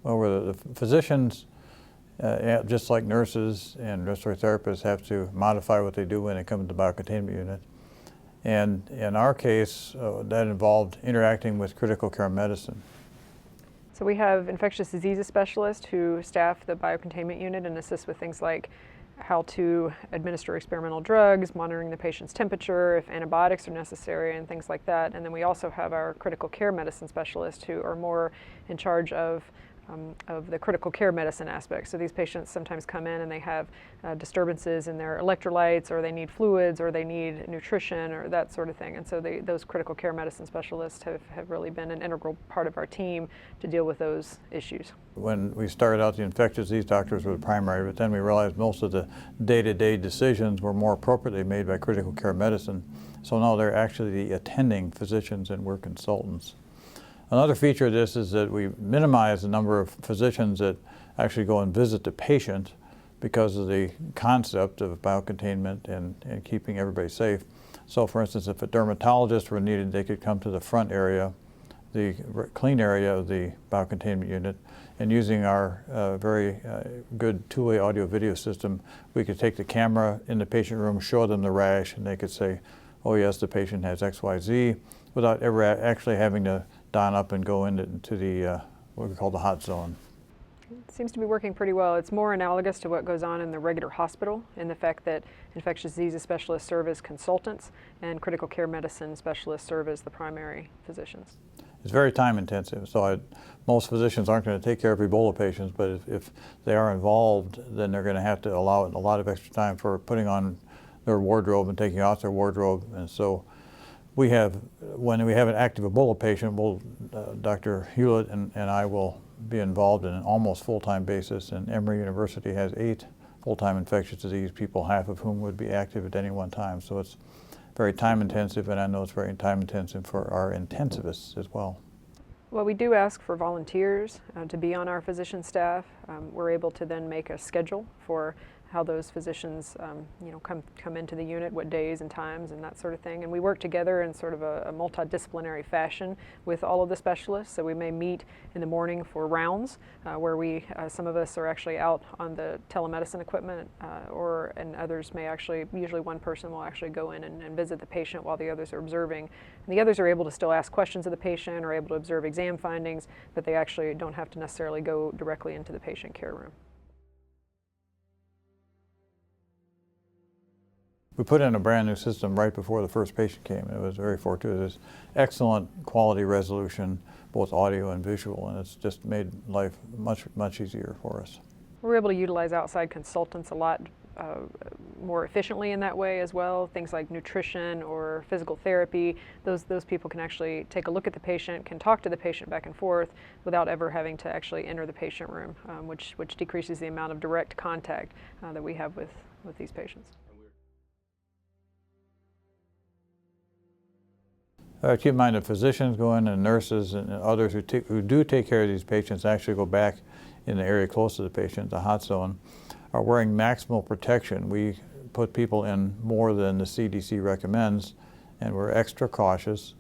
Well, where the physicians, just like nurses and respiratory therapists, have to modify what they do when they come to the biocontainment unit. And in our case, that involved interacting with critical care medicine. So we have infectious diseases specialists who staff the biocontainment unit and assist with things like how to administer experimental drugs, monitoring the patient's temperature, if antibiotics are necessary, and things like that. And then we also have our critical care medicine specialists who are more in charge of the critical care medicine aspect. So these patients sometimes come in and they have disturbances in their electrolytes, or they need fluids, or they need nutrition, or that sort of thing. And so those critical care medicine specialists have really been an integral part of our team to deal with those issues. When we started out, the infectious disease doctors were the primary, but then we realized most of the day-to-day decisions were more appropriately made by critical care medicine. So now they're actually the attending physicians and we're consultants. Another feature of this is that we minimize the number of physicians that actually go and visit the patient because of the concept of biocontainment and keeping everybody safe. So for instance, if a dermatologist were needed, they could come to the front area, the clean area of the biocontainment unit, and using our very good two-way audio-video system, we could take the camera in the patient room, show them the rash, and they could say, oh yes, the patient has XYZ, without ever actually having to don up and go into the what we call the hot zone. It seems to be working pretty well. It's more analogous to what goes on in the regular hospital, in the fact that infectious diseases specialists serve as consultants and critical care medicine specialists serve as the primary physicians. It's very time intensive, so most physicians aren't going to take care of Ebola patients, but if they are involved, then they're going to have to allow a lot of extra time for putting on their wardrobe and taking off their wardrobe. And so we have, when we have an active Ebola patient, Dr. Hewlett and I will be involved in an almost full-time basis, and Emory University has 8 full-time infectious disease people, half of whom would be active at any one time. So it's very time intensive, and I know it's very time intensive for our intensivists as well. Well, we do ask for volunteers to be on our physician staff. We're able to then make a schedule for how those physicians come into the unit, what days and times and that sort of thing. And we work together in sort of a multidisciplinary fashion with all of the specialists. So we may meet in the morning for rounds where some of us are actually out on the telemedicine equipment and others may actually, usually one person will actually go in and visit the patient while the others are observing. And the others are able to still ask questions of the patient or able to observe exam findings, but they actually don't have to necessarily go directly into the patient care room. We put in a brand new system right before the first patient came. It was very fortuitous. Excellent quality resolution, both audio and visual, and it's just made life much, much easier for us. We're able to utilize outside consultants a lot more efficiently in that way as well. Things like nutrition or physical therapy, those people can actually take a look at the patient, can talk to the patient back and forth without ever having to actually enter the patient room, which decreases the amount of direct contact that we have with these patients. Keep in mind that physicians go in and nurses and others who do take care of these patients actually go back in the area close to the patient, the hot zone, are wearing maximal protection. We put people in more than the CDC recommends, and we're extra cautious.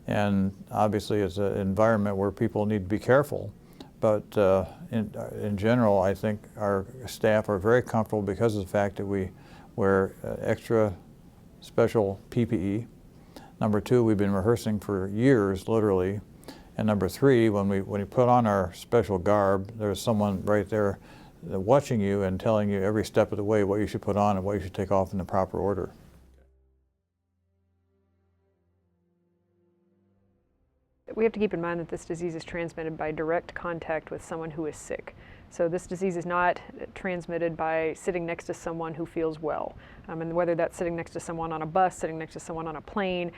And obviously it's an environment where people need to be careful. But in general, I think our staff are very comfortable because of the fact that we wear extra special PPE. Number 2, we've been rehearsing for years, literally. And number 3, when we put on our special garb, there's someone right there watching you and telling you every step of the way what you should put on and what you should take off in the proper order. We have to keep in mind that this disease is transmitted by direct contact with someone who is sick. So this disease is not transmitted by sitting next to someone who feels well. And whether that's sitting next to someone on a bus, sitting next to someone on a plane,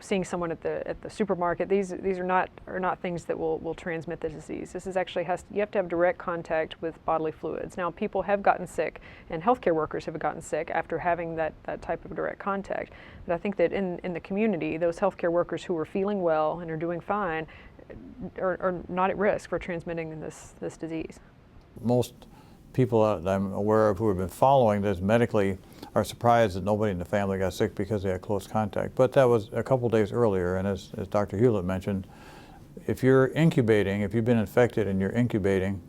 seeing someone at the supermarket, these are not things that will transmit the disease. This is actually you have to have direct contact with bodily fluids. Now, people have gotten sick, and healthcare workers have gotten sick after having that type of direct contact. But I think that in the community, those healthcare workers who are feeling well and are doing fine are not at risk for transmitting this disease. Most people that I'm aware of who have been following this medically are surprised that nobody in the family got sick because they had close contact. But that was a couple days earlier, and as Dr. Hewlett mentioned, if you're incubating, if you've been infected and you're incubating,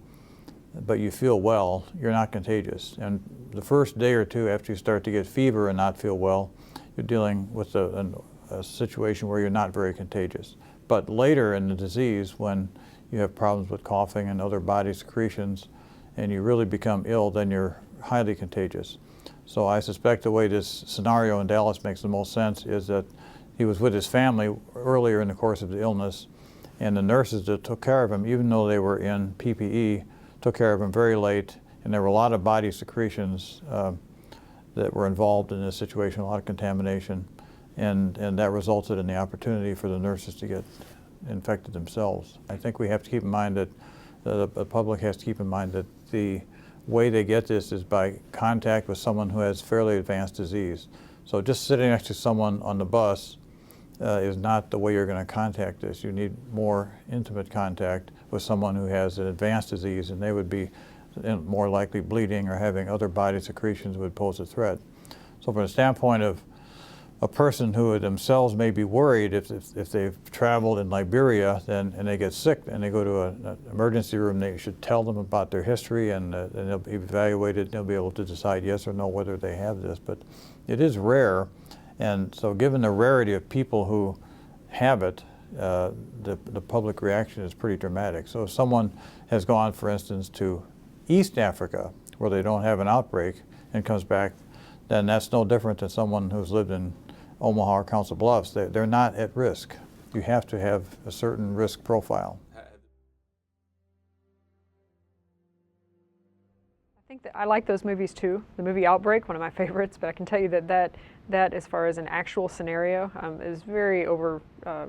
but you feel well, you're not contagious. And the first day or two after you start to get fever and not feel well, you're dealing with a situation where you're not very contagious. But later in the disease, when you have problems with coughing and other body secretions, and you really become ill, then you're highly contagious. So I suspect the way this scenario in Dallas makes the most sense is that he was with his family earlier in the course of the illness, and the nurses that took care of him, even though they were in PPE, took care of him very late, and there were a lot of body secretions that were involved in this situation, a lot of contamination, and that resulted in the opportunity for the nurses to get infected themselves. I think we have to keep in mind that the public has to keep in mind that the way they get this is by contact with someone who has fairly advanced disease. So just sitting next to someone on the bus is not the way you're going to contact this. You need more intimate contact with someone who has an advanced disease, and they would be more likely bleeding or having other body secretions would pose a threat. So from the standpoint of a person who themselves may be worried if they've traveled in Liberia and they get sick and they go to an emergency room, they should tell them about their history, and they'll be evaluated. They'll be able to decide yes or no whether they have this. But it is rare, and so given the rarity of people who have it, the public reaction is pretty dramatic. So if someone has gone, for instance, to East Africa where they don't have an outbreak and comes back, then that's no different than someone who's lived in Omaha or Council Bluffs. They're not at risk. You have to have a certain risk profile. I think that I like those movies too. The movie Outbreak, one of my favorites, but I can tell you that as far as an actual scenario is very over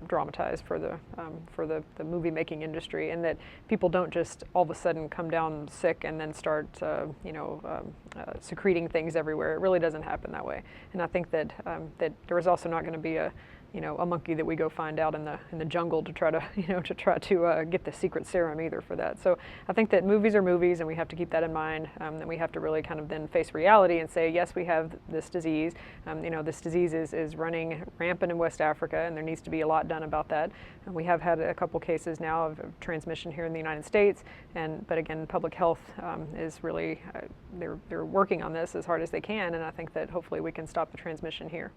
dramatized for the movie making industry, and that people don't just all of a sudden come down sick and then start secreting things everywhere. It really doesn't happen that way. And I think that there is also not going to be a monkey that we go find out in the jungle to try to get the secret serum either for that. So I think that movies are movies, and we have to keep that in mind. And we have to really kind of then face reality and say, yes, we have this disease. This disease is running rampant in West Africa, and there needs to be a lot done about that. And we have had a couple cases now of transmission here in the United States. But again, public health is really they're working on this as hard as they can, and I think that hopefully we can stop the transmission here.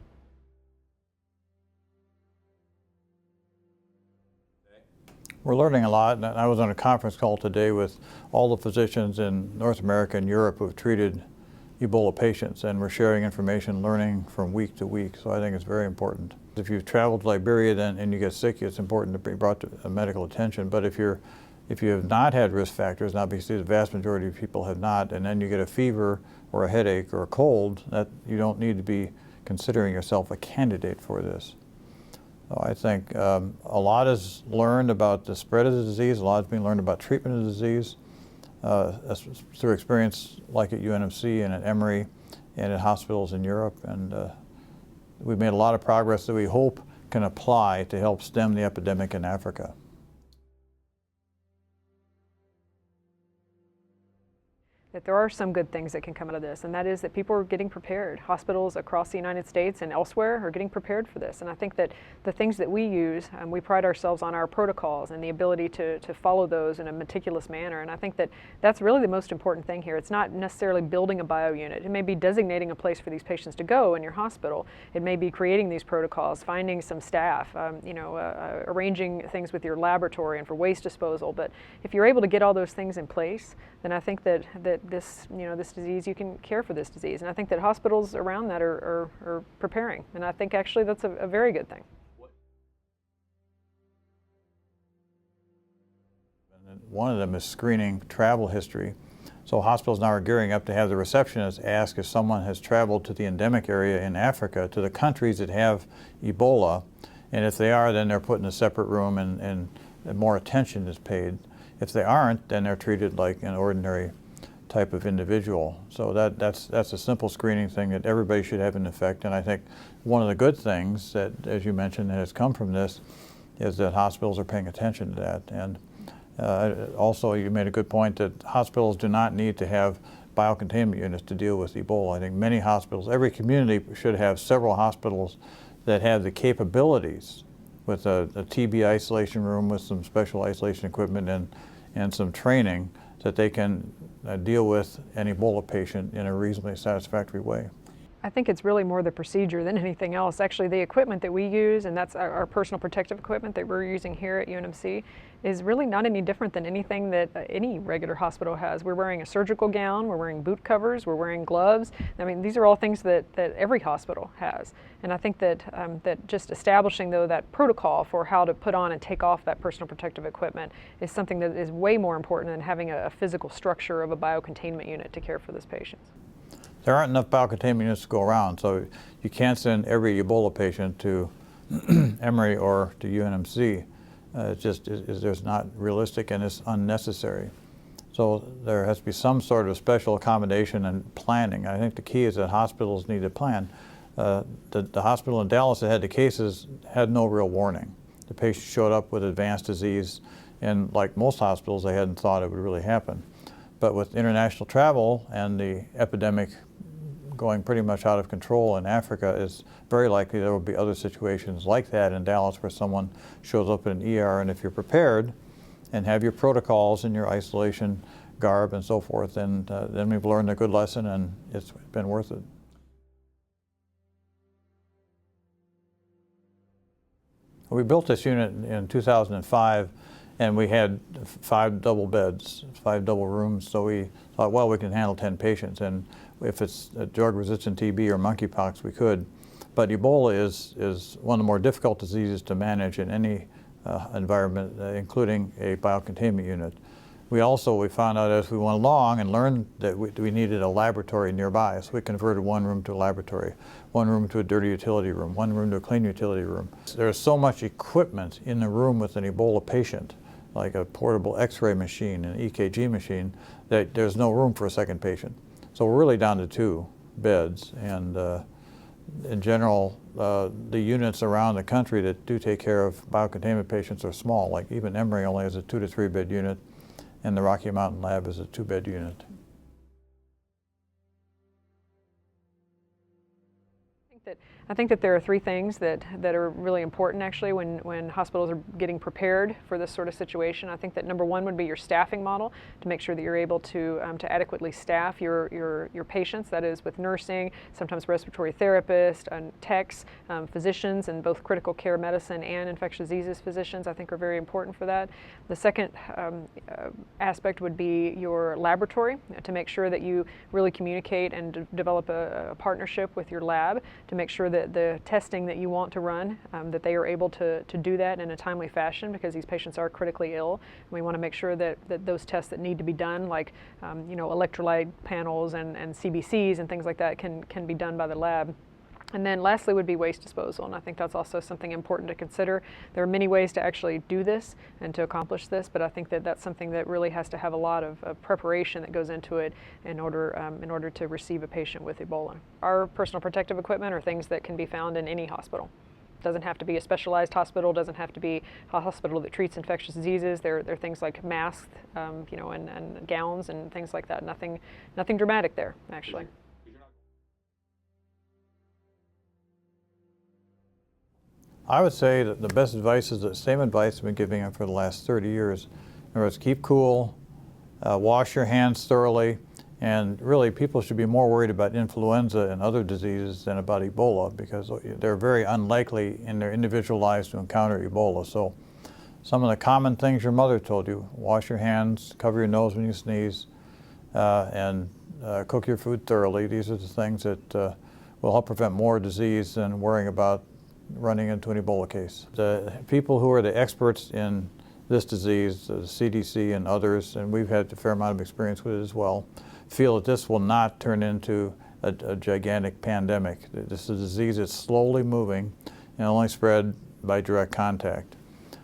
We're learning a lot, and I was on a conference call today with all the physicians in North America and Europe who have treated Ebola patients, and we're sharing information, learning from week to week, so I think it's very important. If you've traveled to Liberia and you get sick, it's important to be brought to medical attention, but if you have not had risk factors, and obviously the vast majority of people have not, and then you get a fever or a headache or a cold, that you don't need to be considering yourself a candidate for this. So I think a lot is learned about the spread of the disease, a lot has been learned about treatment of the disease through experience like at UNMC and at Emory and at hospitals in Europe, and we've made a lot of progress that we hope can apply to help stem the epidemic in Africa. That there are some good things that can come out of this, and that is that people are getting prepared. Hospitals across the United States and elsewhere are getting prepared for this, and I think that the things that we use, we pride ourselves on our protocols and the ability to follow those in a meticulous manner, and I think that that's really the most important thing here. It's not necessarily building a bio unit. It may be designating a place for these patients to go in your hospital. It may be creating these protocols, finding some staff, arranging things with your laboratory and for waste disposal, but if you're able to get all those things in place, then I think that this disease, you can care for this disease. And I think that hospitals around that are preparing. And I think actually that's a very good thing. One of them is screening travel history. So hospitals now are gearing up to have the receptionist ask if someone has traveled to the endemic area in Africa, to the countries that have Ebola. And if they are, then they're put in a separate room and more attention is paid. If they aren't, then they're treated like an ordinary type of individual. So that's a simple screening thing that everybody should have in effect. And I think one of the good things that, as you mentioned, that has come from this is that hospitals are paying attention to that. And also, you made a good point that hospitals do not need to have biocontainment units to deal with Ebola. I think many hospitals, every community should have several hospitals that have the capabilities with a TB isolation room with some special isolation equipment and some training that they can deal with an Ebola patient in a reasonably satisfactory way. I think it's really more the procedure than anything else. Actually, the equipment that we use, and that's our personal protective equipment that we're using here at UNMC, is really not any different than anything that any regular hospital has. We're wearing a surgical gown, we're wearing boot covers, we're wearing gloves. I mean, these are all things that every hospital has. And I think that, that just establishing, though, that protocol for how to put on and take off that personal protective equipment is something that is way more important than having a physical structure of a biocontainment unit to care for those patients. There aren't enough biocontainment units to go around, so you can't send every Ebola patient to Emory or to UNMC. It's just not realistic and it's unnecessary. So there has to be some sort of special accommodation and planning. I think the key is that hospitals need to plan. The hospital in Dallas that had the cases had no real warning. The patient showed up with advanced disease, and like most hospitals, they hadn't thought it would really happen. But with international travel and the epidemic going pretty much out of control in Africa, it's very likely there will be other situations like that in Dallas where someone shows up in an ER, and if you're prepared and have your protocols and your isolation garb and so forth, then we've learned a good lesson and it's been worth it. We built this unit in 2005, and we had 5 double beds, 5 double rooms, so we thought, well, we can handle 10 patients, and if it's a drug-resistant TB or monkeypox, we could. But Ebola is one of the more difficult diseases to manage in any environment, including a biocontainment unit. We found out as we went along and learned that we needed a laboratory nearby, so we converted one room to a laboratory, one room to a dirty utility room, one room to a clean utility room. There's so much equipment in the room with an Ebola patient, like a portable X-ray machine, an EKG machine, that there's no room for a second patient. So we're really down to 2 beds, and in general, the units around the country that do take care of biocontainment patients are small. Like even Emory only has a 2 to 3 bed unit, and the Rocky Mountain Lab is a 2-bed unit. I think that there are 3 things that are really important actually when hospitals are getting prepared for this sort of situation. I think that number 1 would be your staffing model, to make sure that you're able to adequately staff your patients, that is with nursing, sometimes respiratory therapists, and techs, physicians, and both critical care medicine and infectious diseases physicians I think are very important for that. The second aspect would be your laboratory, to make sure that you really communicate and develop a partnership with your lab to make sure that the testing that you want to run, that they are able to do that in a timely fashion, because these patients are critically ill. And we want to make sure that those tests that need to be done, like electrolyte panels and CBCs and things like that, can be done by the lab. And then lastly would be waste disposal, and I think that's also something important to consider. There are many ways to actually do this and to accomplish this, but I think that that's something that really has to have a lot of preparation that goes into it in order to receive a patient with Ebola. Our personal protective equipment are things that can be found in any hospital. Doesn't have to be a specialized hospital, doesn't have to be a hospital that treats infectious diseases. There are things like masks, and gowns and things like that. Nothing dramatic there, actually. I would say that the best advice is the same advice I've been giving them for the last 30 years. In other words, keep cool, wash your hands thoroughly, and really people should be more worried about influenza and other diseases than about Ebola, because they're very unlikely in their individual lives to encounter Ebola. So some of the common things your mother told you: wash your hands, cover your nose when you sneeze, and cook your food thoroughly. These are the things that will help prevent more disease than worrying about running into an Ebola case. The people who are the experts in this disease, the CDC and others, and we've had a fair amount of experience with it as well, feel that this will not turn into a gigantic pandemic. This is a disease that's slowly moving and only spread by direct contact.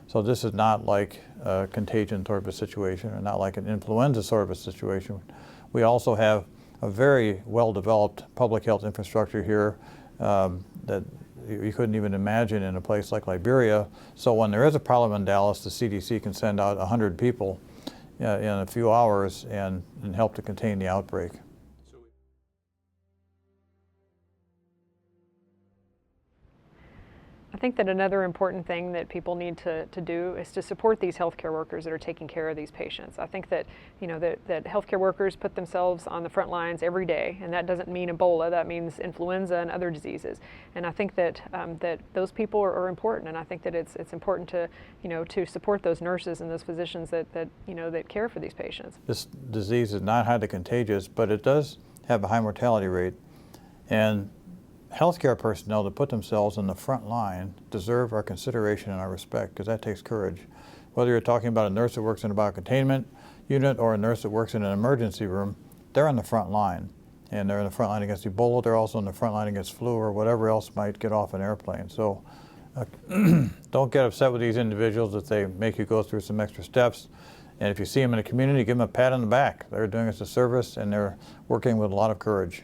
So this is not like a contagion sort of a situation, or not like an influenza sort of a situation. We also have a very well-developed public health infrastructure here that you couldn't even imagine in a place like Liberia. So when there is a problem in Dallas, the CDC can send out 100 people in a few hours and help to contain the outbreak. I think that another important thing that people need to do is to support these healthcare workers that are taking care of these patients. I think that, that healthcare workers put themselves on the front lines every day, and that doesn't mean Ebola, that means influenza and other diseases. And I think that that those people are important, and I think that it's important to, to support those nurses and those physicians that care for these patients. This disease is not highly contagious, but it does have a high mortality rate. And healthcare personnel that put themselves in the front line deserve our consideration and our respect, because that takes courage. Whether you're talking about a nurse that works in a biocontainment unit or a nurse that works in an emergency room, they're on the front line. And they're in the front line against Ebola, they're also in the front line against flu or whatever else might get off an airplane. So don't get upset with these individuals if they make you go through some extra steps. And if you see them in the community, give them a pat on the back. They're doing us a service, and they're working with a lot of courage.